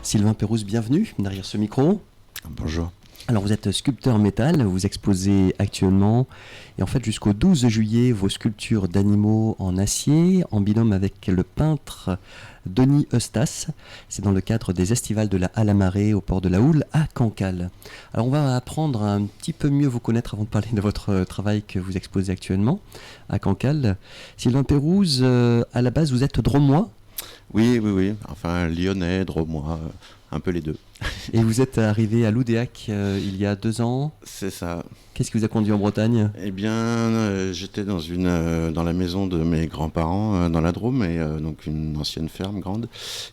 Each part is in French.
Sylvain Pérouse, bienvenue derrière ce micro. Bonjour. Alors vous êtes sculpteur métal, vous exposez actuellement et en fait jusqu'au 12 juillet vos sculptures d'animaux en acier en binôme avec le peintre Denis Eustace. C'est dans le cadre des estivales de la Halle à Marée au port de la Houle à Cancale. Alors on va apprendre à un petit peu mieux vous connaître avant de parler de votre travail que vous exposez actuellement à Cancale. Sylvain Pérouse, à la base vous êtes drômois. Oui. Enfin, lyonnais, drômois, un peu les deux. Et vous êtes arrivé à Loudéac il y a 2 ans. C'est ça. Qu'est-ce qui vous a conduit en Bretagne ? Eh bien, j'étais dans la maison de mes grands-parents dans la Drôme, donc une ancienne ferme grande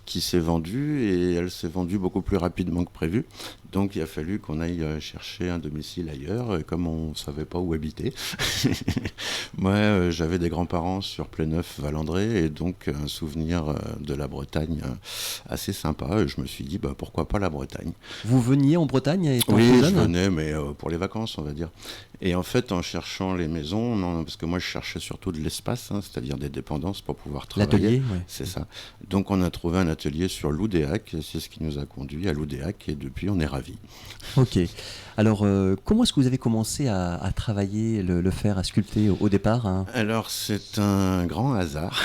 qui s'est vendue et elle s'est vendue beaucoup plus rapidement que prévu. Donc il a fallu qu'on aille chercher un domicile ailleurs, et comme on ne savait pas où habiter. Moi, j'avais des grands-parents sur Pléneuf, Valandré, et donc un souvenir de la Bretagne assez sympa. Et je me suis dit, pourquoi pas la Bretagne. Vous veniez en Bretagne étant Oui, plus jeune ? je venais, mais pour les vacances, on va dire. Et en fait, en cherchant les maisons, parce que moi je cherchais surtout de l'espace, c'est-à-dire des dépendances pour pouvoir travailler. L'atelier, ouais. C'est ça. Donc on a trouvé un atelier sur Loudéac, c'est ce qui nous a conduit à Loudéac, et depuis on est ravis. Ok. Alors, comment est-ce que vous avez commencé à travailler le fer, à sculpter au départ, hein ? Alors c'est un grand hasard.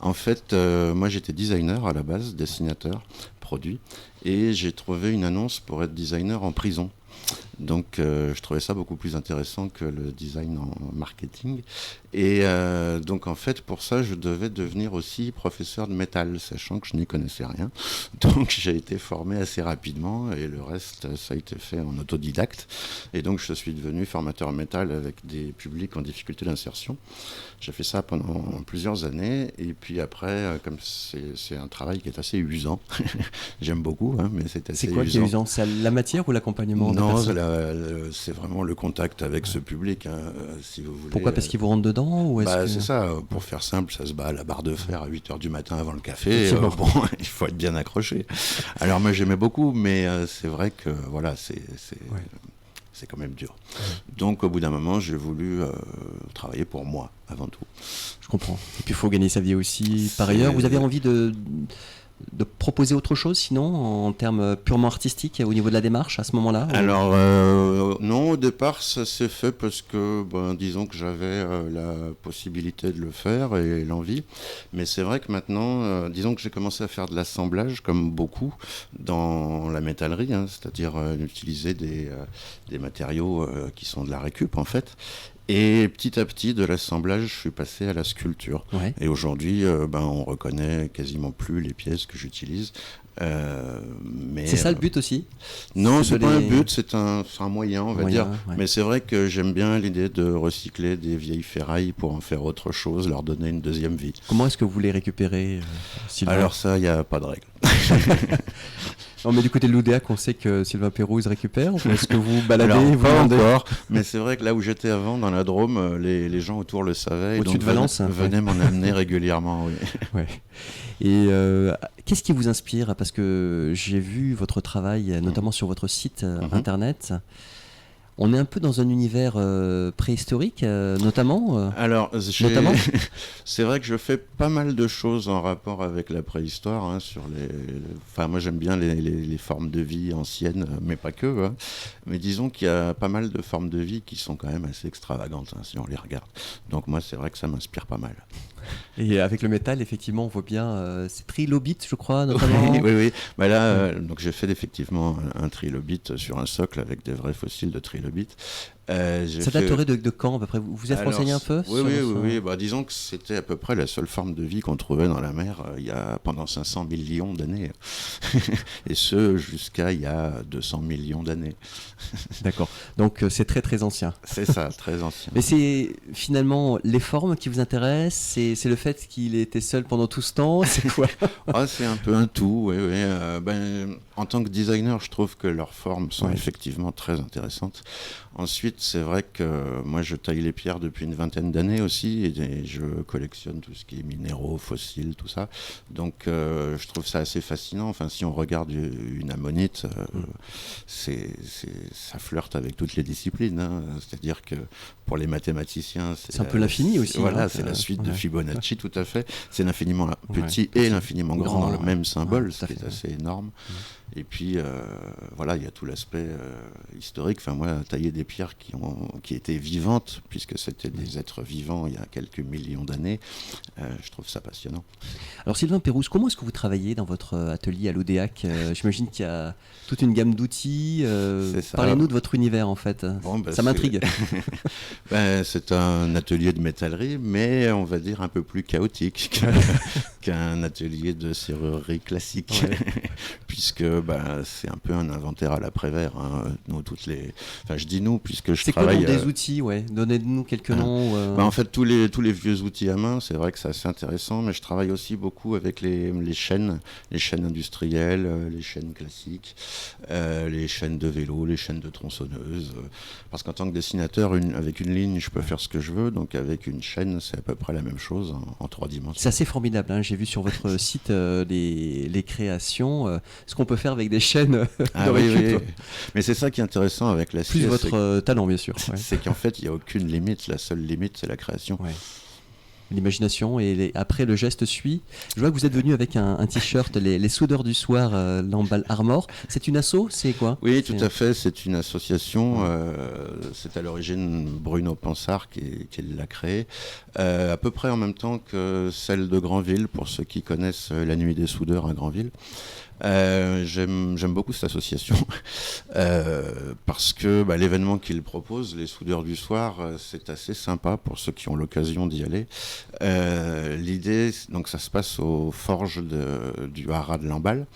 En fait, moi j'étais designer à la base, dessinateur, produit, et j'ai trouvé une annonce pour être designer en prison. Donc je trouvais ça beaucoup plus intéressant que le design en marketing. Et donc en fait pour ça je devais devenir aussi professeur de métal, sachant que je n'y connaissais rien. Donc j'ai été formé assez rapidement et le reste ça a été fait en autodidacte. Et donc je suis devenu formateur métal avec des publics en difficulté d'insertion. J'ai fait ça pendant plusieurs années et puis après comme c'est un travail qui est assez usant, j'aime beaucoup mais c'est assez usant. C'est quoi qui est usant ? C'est la matière ou l'accompagnement ? Non, c'est vraiment le contact avec ce public, si vous voulez. Pourquoi ? Parce qu'ils vous rentrent dedans ou C'est ça, pour faire simple, ça se bat à la barre de fer à 8h du matin avant le café. Il faut être bien accroché. Alors moi j'aimais beaucoup, mais c'est vrai que voilà, c'est quand même dur. Donc au bout d'un moment, j'ai voulu travailler pour moi, avant tout. Je comprends. Et puis il faut gagner sa vie aussi. Par ailleurs, vous avez envie de proposer autre chose sinon en termes purement artistiques au niveau de la démarche à ce moment-là ? Alors non, au départ ça s'est fait parce que disons que j'avais la possibilité de le faire et l'envie, mais c'est vrai que maintenant disons que j'ai commencé à faire de l'assemblage comme beaucoup dans la métallerie, c'est-à-dire utiliser des matériaux qui sont de la récup en fait. Et petit à petit, de l'assemblage, je suis passé à la sculpture. Ouais. Et aujourd'hui, on reconnaît quasiment plus les pièces que j'utilise. Mais c'est ça le but aussi ? Non, c'est pas un but, c'est un moyen, on va dire. Ouais. Mais c'est vrai que j'aime bien l'idée de recycler des vieilles ferrailles pour en faire autre chose, leur donner une deuxième vie. Comment est-ce que vous les récupérez, Sylvain ? Alors ça, il n'y a pas de règle. Non, mais du côté de Loudéac, on sait que Sylvain Pérouse récupère. Est-ce que vous baladez ? Alors, pas encore, mais c'est vrai que là où j'étais avant, dans la Drôme, les gens autour le savaient. Au-dessus de Valence venaient m'en amener régulièrement, oui. Ouais. Et qu'est-ce qui vous inspire ? Parce que j'ai vu votre travail, notamment sur votre site internet. On est un peu dans un univers préhistorique, notamment. Alors, c'est vrai que je fais pas mal de choses en rapport avec la préhistoire. Enfin, moi, j'aime bien les formes de vie anciennes, mais pas que. Mais disons qu'il y a pas mal de formes de vie qui sont quand même assez extravagantes, si on les regarde. Donc moi, c'est vrai que ça m'inspire pas mal. Et avec le métal, effectivement, on voit bien, c'est trilobite, je crois, notamment. Oui. Donc j'ai fait effectivement un trilobite sur un socle avec des vrais fossiles de trilobite. Ça daterait de quand à peu près ? Vous vous êtes renseigné un peu ? Oui. Disons que c'était à peu près la seule forme de vie qu'on trouvait dans la mer pendant 500 millions d'années. Et ce, jusqu'à il y a 200 millions d'années. D'accord. Donc c'est très très ancien. C'est ça, très ancien. Mais c'est finalement les formes qui vous intéressent ? C'est le fait qu'il ait été seul pendant tout ce temps ? C'est quoi ? C'est un peu un tout, oui. En tant que designer, je trouve que leurs formes sont effectivement très intéressantes. Ensuite, ensuite, c'est vrai que moi, je taille les pierres depuis une vingtaine d'années aussi, et je collectionne tout ce qui est minéraux, fossiles, tout ça. Donc, je trouve ça assez fascinant. Enfin, si on regarde une ammonite, ça flirte avec toutes les disciplines, hein. C'est-à-dire que pour les mathématiciens, c'est un peu l'infini aussi. Voilà, hein, c'est la suite de Fibonacci, ouais. tout à fait. C'est l'infiniment petit et l'infiniment grand dans le même symbole, ce qui est assez énorme. Et puis, voilà, il y a tout l'aspect historique. Enfin, moi, tailler des pierres qui étaient vivantes, puisque c'était des êtres vivants il y a quelques millions d'années, je trouve ça passionnant. Alors, Sylvain Pérouse, comment est-ce que vous travaillez dans votre atelier à l'Odéac? J'imagine qu'il y a toute une gamme d'outils. Parlez-nous de votre univers, en fait. Bon, ça m'intrigue. C'est un atelier de métallerie, mais on va dire un peu plus chaotique qu'un atelier de serrurerie classique, puisque c'est un peu un inventaire à l'après-vert. Hein. Nous, enfin, je dis nous, puisque je travaille... C'est quoi des outils, Donnez-nous quelques noms. En fait, tous les vieux outils à main, c'est vrai que c'est assez intéressant, mais je travaille aussi beaucoup avec les chaînes industrielles, les chaînes classiques, les chaînes de vélo, les chaînes de tronçonneuses. Parce qu'en tant que dessinateur, avec une ligne, je peux faire ce que je veux, donc avec une chaîne, c'est à peu près la même chose en 3 dimensions. C'est assez formidable, hein. J'ai vu sur votre site les créations, ce qu'on peut faire avec des chaînes de récup. Oui. Mais c'est ça qui est intéressant avec l'acier. Plus votre talent, bien sûr. C'est qu'en fait, il n'y a aucune limite. La seule limite, c'est la création. Ouais. L'imagination et après le geste suit. Je vois que vous êtes venu avec un t-shirt, les soudeurs du soir, Lamballe Armor. C'est une asso, c'est quoi? Oui, tout à fait. C'est une association. C'est à l'origine Bruno Pansart qui l'a créée, à peu près en même temps que celle de Granville, pour ceux qui connaissent la Nuit des soudeurs à Granville. J'aime beaucoup cette association parce que l'événement qu'ils proposent, les soudeurs du soir, c'est assez sympa pour ceux qui ont l'occasion d'y aller. L'idée, donc ça se passe aux forges du haras de Lamballe.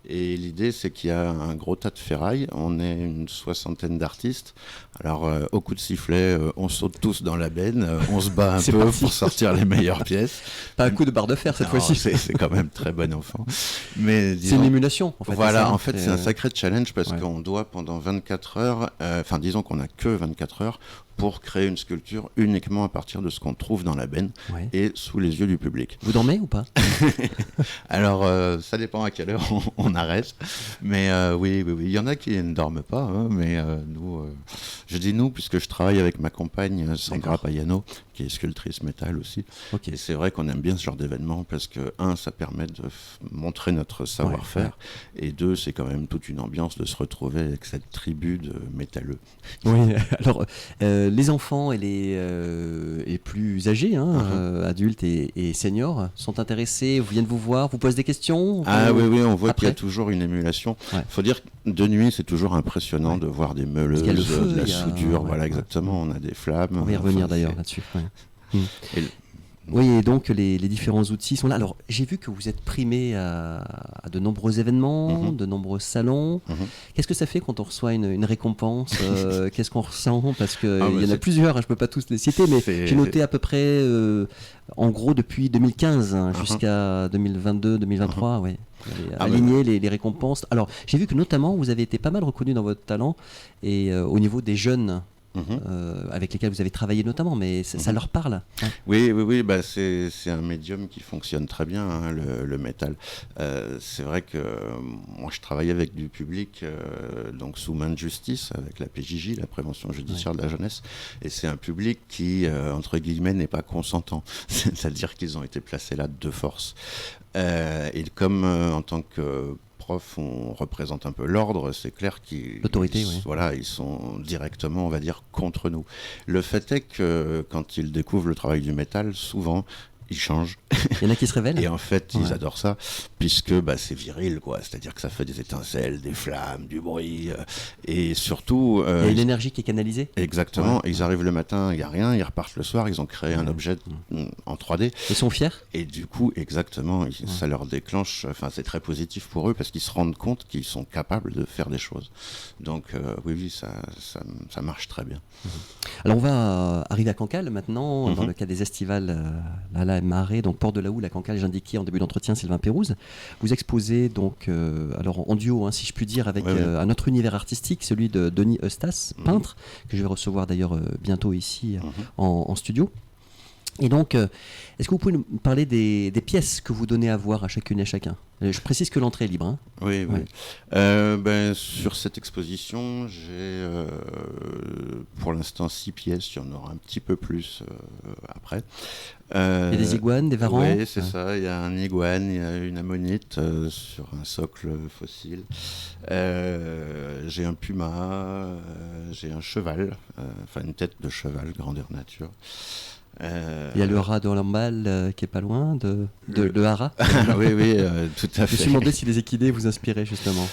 Et l'idée, c'est qu'il y a un gros tas de ferraille. On est une 60aine d'artistes. Alors, au coup de sifflet, on saute tous dans la benne. On se bat un peu pour sortir les meilleures pièces. Pas un coup de barre de fer cette fois-ci. C'est quand même très bon enfant. Mais disons, c'est une émulation, en fait. Voilà, en fait, c'est un sacré challenge parce qu'on doit pendant 24 heures, disons qu'on n'a que 24 heures pour créer une sculpture uniquement à partir de ce qu'on trouve dans la benne et sous les yeux du public. Vous dormez ou pas? Alors, ça dépend à quelle heure on arrête. Mais oui. Il y en a qui ne dorment pas, hein, mais nous, je dis nous puisque je travaille avec ma compagne Sandra Payano, qui est sculptrice métal aussi. Okay. Et c'est vrai qu'on aime bien ce genre d'événement parce que, ça permet de montrer notre savoir-faire, et 2, c'est quand même toute une ambiance de se retrouver avec cette tribu de métalleux. Oui, alors, les enfants et les plus âgés, adultes et seniors, sont intéressés, viennent vous voir, vous posent des questions? Oui, on voit qu'il y a toujours une émulation. Il faut dire que de nuit, c'est toujours impressionnant de voir des meuleuses, de la soudure, exactement, on a des flammes. On va y revenir d'ailleurs là-dessus. Oui, et donc les différents outils sont là. Alors, j'ai vu que vous êtes primé à de nombreux événements, de nombreux salons. Qu'est-ce que ça fait quand on reçoit une récompense? Qu'est-ce qu'on ressent? Parce qu'il y en a plusieurs, je ne peux pas tous les citer, mais j'ai noté à peu près, en gros, depuis 2015 jusqu'à 2022-2023, aligner les récompenses. Alors, j'ai vu que notamment, vous avez été pas mal reconnu dans votre talent et au niveau des jeunes. Avec lesquels vous avez travaillé notamment, mais ça leur parle. Oui, c'est un médium qui fonctionne très bien, le métal. C'est vrai que moi je travaille avec du public, donc sous main de justice, avec la PJJ, la prévention judiciaire de la jeunesse, et c'est un public qui, entre guillemets, n'est pas consentant, c'est-à-dire qu'ils ont été placés là de force. Et comme en tant que prof, on représente un peu l'ordre, c'est clair qu'ils ils sont directement, on va dire, contre nous. Le fait est que quand ils découvrent le travail du métal, souvent, ils changent. Il y en a qui se révèlent. Et en fait, ils adorent ça, puisque c'est viril, quoi. C'est-à-dire que ça fait des étincelles, des flammes, du bruit, et surtout... il y a une énergie qui est canalisée. Exactement. Ils arrivent le matin, il n'y a rien, ils repartent le soir, ils ont créé un objet en 3D. Ils sont fiers. Et du coup, exactement, ça leur déclenche... c'est très positif pour eux, parce qu'ils se rendent compte qu'ils sont capables de faire des choses. Donc, oui, ça marche très bien. Alors, on va arriver à Cancale, maintenant, dans le cas des estivales, là, la Marée, donc Port de la Houle à Cancale, j'indiquais en début d'entretien Sylvain Pérouse. Vous exposez donc, alors en duo, hein, si je puis dire, avec un autre univers artistique, celui de Denis Eustas, peintre, que je vais recevoir d'ailleurs bientôt ici en studio. Et donc, est-ce que vous pouvez nous parler des pièces que vous donnez à voir à chacune et à chacun ? Je précise que l'entrée est libre. Hein. Oui, oui. Sur cette exposition, j'ai pour l'instant 6 pièces. Il y en aura un petit peu plus après. Il y a des iguanes, des varans. Oui, c'est ça. Il y a un iguane, il y a une ammonite sur un socle fossile. J'ai un puma, j'ai un cheval, enfin une tête de cheval, grandeur nature. Il y a le rat dans l'emballe qui est pas loin le hara. Oui, tout à fait. Je me suis demandé si les équidés vous inspiraient justement.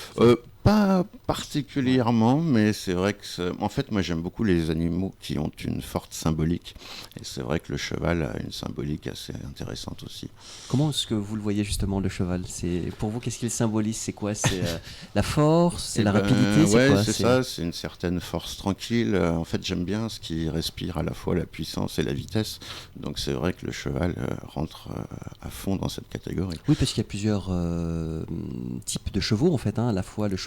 Pas particulièrement, mais c'est vrai que en fait, moi j'aime beaucoup les animaux qui ont une forte symbolique. Et c'est vrai que le cheval a une symbolique assez intéressante aussi. Comment est-ce que vous le voyez justement, le cheval ? Pour vous, qu'est-ce qu'il symbolise ? C'est quoi ? C'est la force ? C'est la rapidité ? C'est quoi ? C'est ça, c'est une certaine force tranquille. En fait, j'aime bien ce qui respire à la fois la puissance et la vitesse. Donc c'est vrai que le cheval rentre à fond dans cette catégorie. Oui, parce qu'il y a plusieurs types de chevaux en fait, hein, à la fois le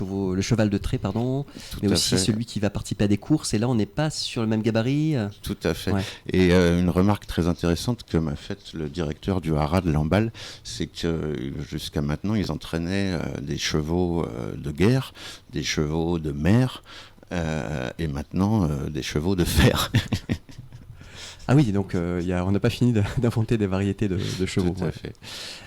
cheval de trait, pardon, mais aussi celui qui va participer à des courses, et là on n'est pas sur le même gabarit. Tout à fait. Ouais. Et une remarque très intéressante que m'a faite le directeur du haras de Lamballe, c'est que jusqu'à maintenant ils entraînaient des chevaux de guerre, des chevaux de mer, et maintenant des chevaux de fer. Ah oui, donc on n'a pas fini d'inventer des variétés de chevaux. Tout à fait.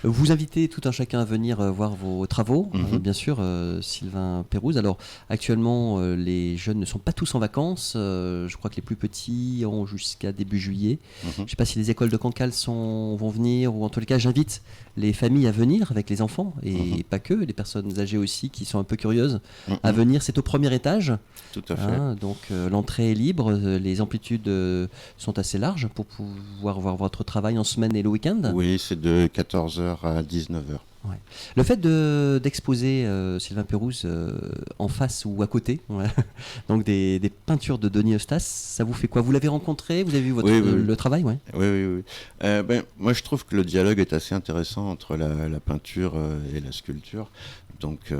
Vous invitez tout un chacun à venir voir vos travaux, bien sûr, Sylvain Pérouse. Alors, actuellement, les jeunes ne sont pas tous en vacances. Je crois que les plus petits ont jusqu'à début juillet. Je ne sais pas si les écoles de Cancale vont venir, ou en tous les cas, j'invite les familles à venir avec les enfants, et pas que, les personnes âgées aussi qui sont un peu curieuses à venir. C'est au premier étage. Tout à fait. Donc, l'entrée est libre, les amplitudes sont assez larges pour pouvoir voir votre travail en semaine et le week-end. Oui, c'est de 14h à 19h. Ouais. Le fait d'exposer Sylvain Pérouse en face ou à côté, donc des peintures de Denis Eustas, ça vous fait quoi ? Vous l'avez rencontré ? Vous avez vu le travail ? Oui. Moi, je trouve que le dialogue est assez intéressant entre la peinture et la sculpture. Donc,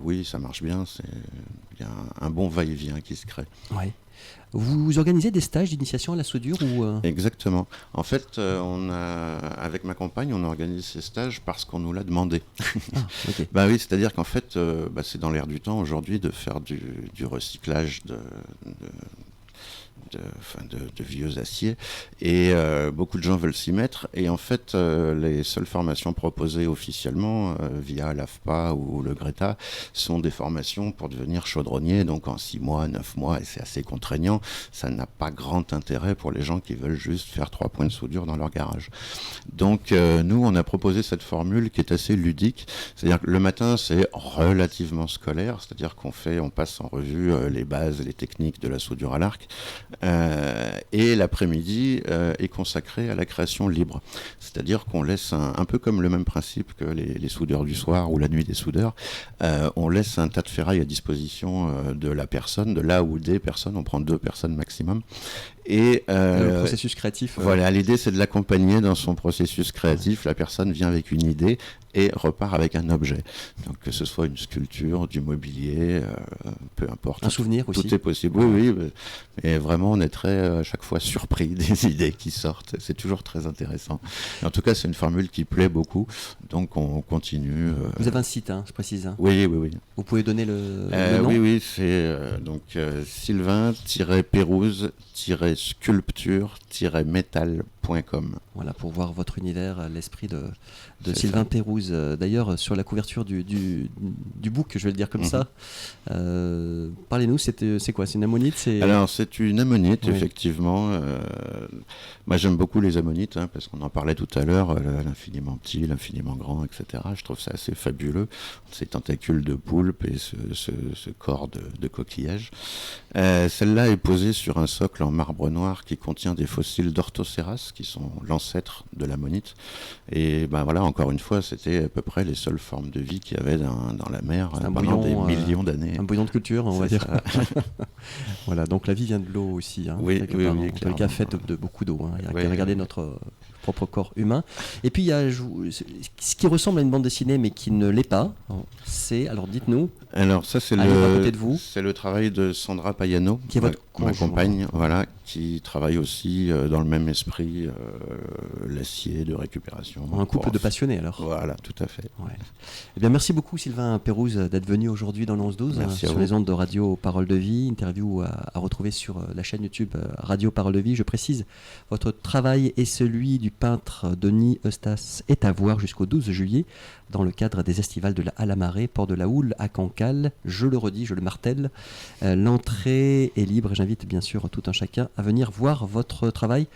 oui, ça marche bien. Il y a un bon va-et-vient qui se crée. Ouais. Vous organisez des stages d'initiation à la soudure ou Exactement. En fait, avec ma compagne, on organise ces stages parce qu'on nous l'a demandé. Okay. Oui, c'est-à-dire qu'en fait, c'est dans l'air du temps aujourd'hui de faire du recyclage de vieux aciers, et beaucoup de gens veulent s'y mettre, et en fait les seules formations proposées officiellement via l'AFPA ou le Greta sont des formations pour devenir chaudronnier, donc en 6 mois, 9 mois, et c'est assez contraignant. Ça n'a pas grand intérêt pour les gens qui veulent juste faire 3 points de soudure dans leur garage. Donc nous, on a proposé cette formule qui est assez ludique, c'est-à-dire que le matin c'est relativement scolaire, c'est-à-dire qu'on passe en revue les bases, les techniques de la soudure à l'arc, et l'après-midi est consacré à la création libre. C'est-à-dire qu'on laisse un peu comme le même principe que les soudeurs du soir ou la nuit des soudeurs, on laisse un tas de ferraille à disposition de la personne, de là ou des personnes, on prend 2 personnes maximum. Et le processus créatif. Voilà, l'idée c'est de l'accompagner dans son processus créatif. La personne vient avec une idée et repart avec un objet. Donc que ce soit une sculpture, du mobilier, peu importe. Un souvenir aussi. Tout est possible. Oui. Mais vraiment, on est à chaque fois surpris des idées qui sortent. C'est toujours très intéressant. En tout cas, c'est une formule qui plaît beaucoup. Donc on continue. Vous avez un site, je précise. Oui. Vous pouvez donner le nom ? Oui, c'est Sylvain-Pérouse-sculpture-métal.com. Voilà, pour voir votre univers, l'esprit de Sylvain Pérouse. D'ailleurs, sur la couverture du book, je vais le dire comme ça, parlez-nous, c'est quoi ? C'est une ammonite ? Alors, c'est une ammonite, effectivement. Moi, j'aime beaucoup les ammonites, parce qu'on en parlait tout à l'heure, l'infiniment petit, l'infiniment grand, etc. Je trouve ça assez fabuleux, ces tentacules de poulpe et ce corps de coquillage. Celle-là est posée sur un socle en marbre noir qui contient des fossiles d'Orthoceras, quartz, qui sont l'ancêtre de l'ammonite. Et ben voilà, encore une fois, c'était à peu près les seules formes de vie qu'il y avait dans la mer pendant des millions d'années. Un bouillon de culture, on va dire. Voilà, donc la vie vient de l'eau aussi. Oui, en tous les cas, faite de beaucoup d'eau. Il y a qu'à regarder notre propre corps humain. Et puis il y a ce qui ressemble à une bande dessinée mais qui ne l'est pas. C'est, alors dites-nous. Alors ça c'est le travail de Sandra Payano, qui est votre ma compagne, voilà, qui travaille aussi dans le même esprit, l'acier de récupération. Un couple de passionnés alors. Voilà, tout à fait. Ouais. Eh bien merci beaucoup Sylvain Pérouse d'être venu aujourd'hui dans le 11-12 sur les ondes de Radio Parole de Vie. Interview à retrouver sur la chaîne YouTube Radio Parole de Vie. Je précise, votre travail et celui du peintre Denis Eustace est à voir jusqu'au 12 juillet dans le cadre des estivales de la Halle à Marée, port de la Houle à Cancale. Je le redis, je le martèle, l'entrée est libre et j'invite bien sûr tout un chacun à venir voir votre travail.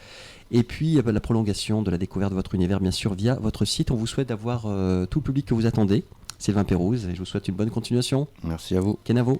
Et puis la prolongation de la découverte de votre univers bien sûr via votre site. On vous souhaite d'avoir tout le public que vous attendez. Sylvain Pérouse, et je vous souhaite une bonne continuation. Merci à vous. Kenavo.